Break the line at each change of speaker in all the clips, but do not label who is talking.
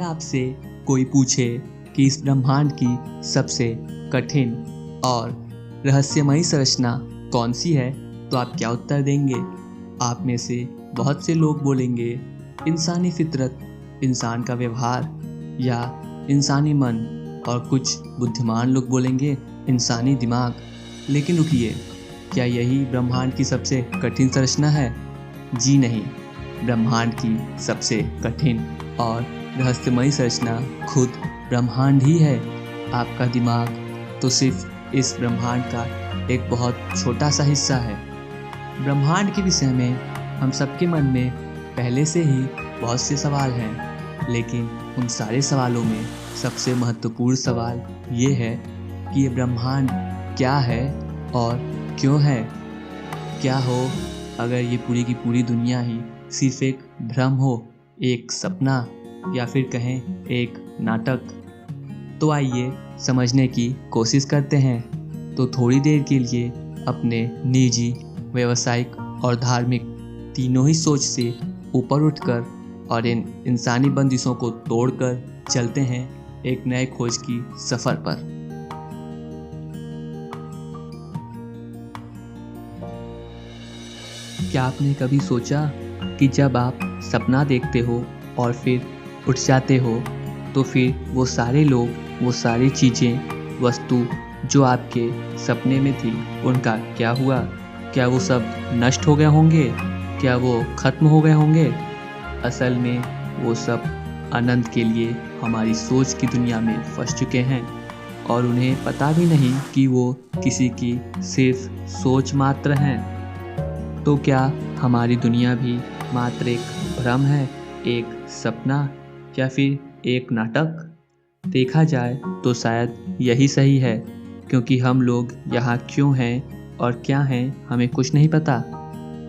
आपसे कोई पूछे कि इस ब्रह्मांड की सबसे कठिन और रहस्यमयी संरचना कौन सी है, तो आप क्या उत्तर देंगे? आप में से बहुत से लोग बोलेंगे इंसानी फितरत, इंसान का व्यवहार या इंसानी मन, और कुछ बुद्धिमान लोग बोलेंगे इंसानी दिमाग। लेकिन रुकिए, क्या यही ब्रह्मांड की सबसे कठिन संरचना है? जी नहीं, ब्रह्मांड की सबसे कठिन और रहस्यमयी संरचना खुद ब्रह्मांड ही है। आपका दिमाग तो सिर्फ इस ब्रह्मांड का एक बहुत छोटा सा हिस्सा है। ब्रह्मांड के विषय में हम सबके मन में पहले से ही बहुत से सवाल हैं, लेकिन उन सारे सवालों में सबसे महत्वपूर्ण सवाल ये है कि ये ब्रह्मांड क्या है और क्यों है। क्या हो अगर ये पूरी की पूरी दुनिया ही सिर्फ एक भ्रम हो, एक सपना, या फिर कहें एक नाटक? तो आइए समझने की कोशिश करते हैं। तो थोड़ी देर के लिए अपने निजी, व्यावसायिक और धार्मिक तीनों ही सोच से ऊपर उठकर और इन इंसानी बंदिशों को तोड़कर चलते हैं एक नए खोज की सफ़र पर। क्या आपने कभी सोचा कि जब आप सपना देखते हो और फिर उठ जाते हो, तो फिर वो सारे लोग, वो सारी चीज़ें, वस्तु जो आपके सपने में थी, उनका क्या हुआ? क्या वो सब नष्ट हो गए होंगे? क्या वो ख़त्म हो गए होंगे? असल में वो सब अनंत के लिए हमारी सोच की दुनिया में फंस चुके हैं और उन्हें पता भी नहीं कि वो किसी की सिर्फ सोच मात्र हैं। तो क्या हमारी दुनिया भी मात्र एक भ्रम है, एक सपना, या फिर एक नाटक? देखा जाए तो शायद यही सही है, क्योंकि हम लोग यहाँ क्यों हैं और क्या हैं हमें कुछ नहीं पता।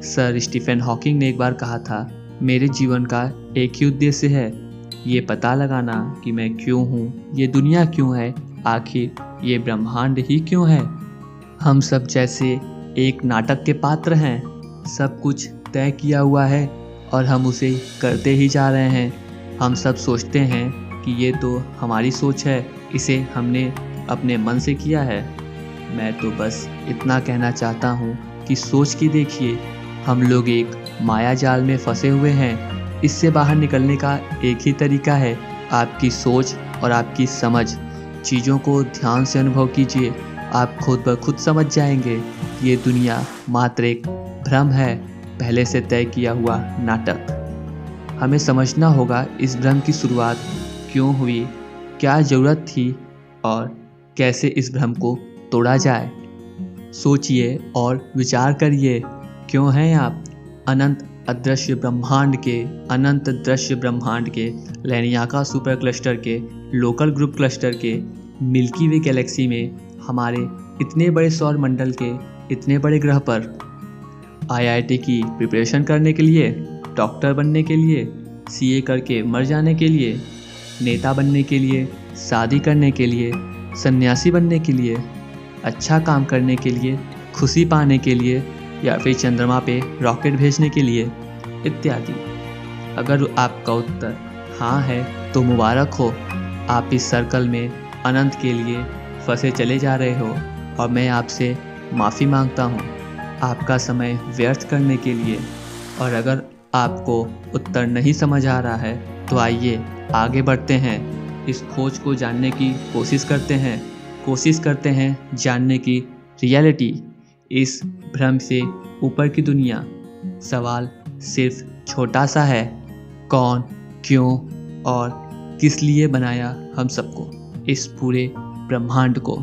सर स्टीफन हॉकिंग ने एक बार कहा था, मेरे जीवन का एक ही उद्देश्य है, ये पता लगाना कि मैं क्यों हूँ, ये दुनिया क्यों है, आखिर ये ब्रह्मांड ही क्यों है। हम सब जैसे एक नाटक के पात्र हैं, सब कुछ तय किया हुआ है और हम उसे करते ही जा रहे हैं। हम सब सोचते हैं कि ये तो हमारी सोच है, इसे हमने अपने मन से किया है। मैं तो बस इतना कहना चाहता हूँ कि सोच के देखिए, हम लोग एक माया जाल में फंसे हुए हैं। इससे बाहर निकलने का एक ही तरीका है, आपकी सोच और आपकी समझ। चीज़ों को ध्यान से अनुभव कीजिए, आप खुद ब खुद समझ जाएंगे ये दुनिया मात्र एक भ्रम है, पहले से तय किया हुआ नाटक। हमें समझना होगा इस भ्रम की शुरुआत क्यों हुई, क्या ज़रूरत थी और कैसे इस भ्रम को तोड़ा जाए। सोचिए और विचार करिए, क्यों हैं आप अनंत अदृश्य ब्रह्मांड के लैनियाका सुपर क्लस्टर के, लोकल ग्रुप क्लस्टर के, मिल्की वे गैलेक्सी में, हमारे इतने बड़े सौर मंडल के इतने बड़े ग्रह पर आईआईटी की प्रिपरेशन करने के लिए, डॉक्टर बनने के लिए, सीए करके मर जाने के लिए, नेता बनने के लिए, शादी करने के लिए, सन्यासी बनने के लिए, अच्छा काम करने के लिए, खुशी पाने के लिए, या फिर चंद्रमा पे रॉकेट भेजने के लिए, इत्यादि। अगर आपका उत्तर हाँ है तो मुबारक हो, आप इस सर्कल में अनंत के लिए फंसे चले जा रहे हो और मैं आपसे माफ़ी मांगता हूँ आपका समय व्यर्थ करने के लिए। और अगर आपको उत्तर नहीं समझ आ रहा है तो आइए आगे बढ़ते हैं, इस खोज को जानने की कोशिश करते हैं जानने की रियलिटी, इस भ्रम से ऊपर की दुनिया। सवाल सिर्फ छोटा सा है, कौन, क्यों और किस लिए बनाया हम सबको, इस पूरे ब्रह्मांड को।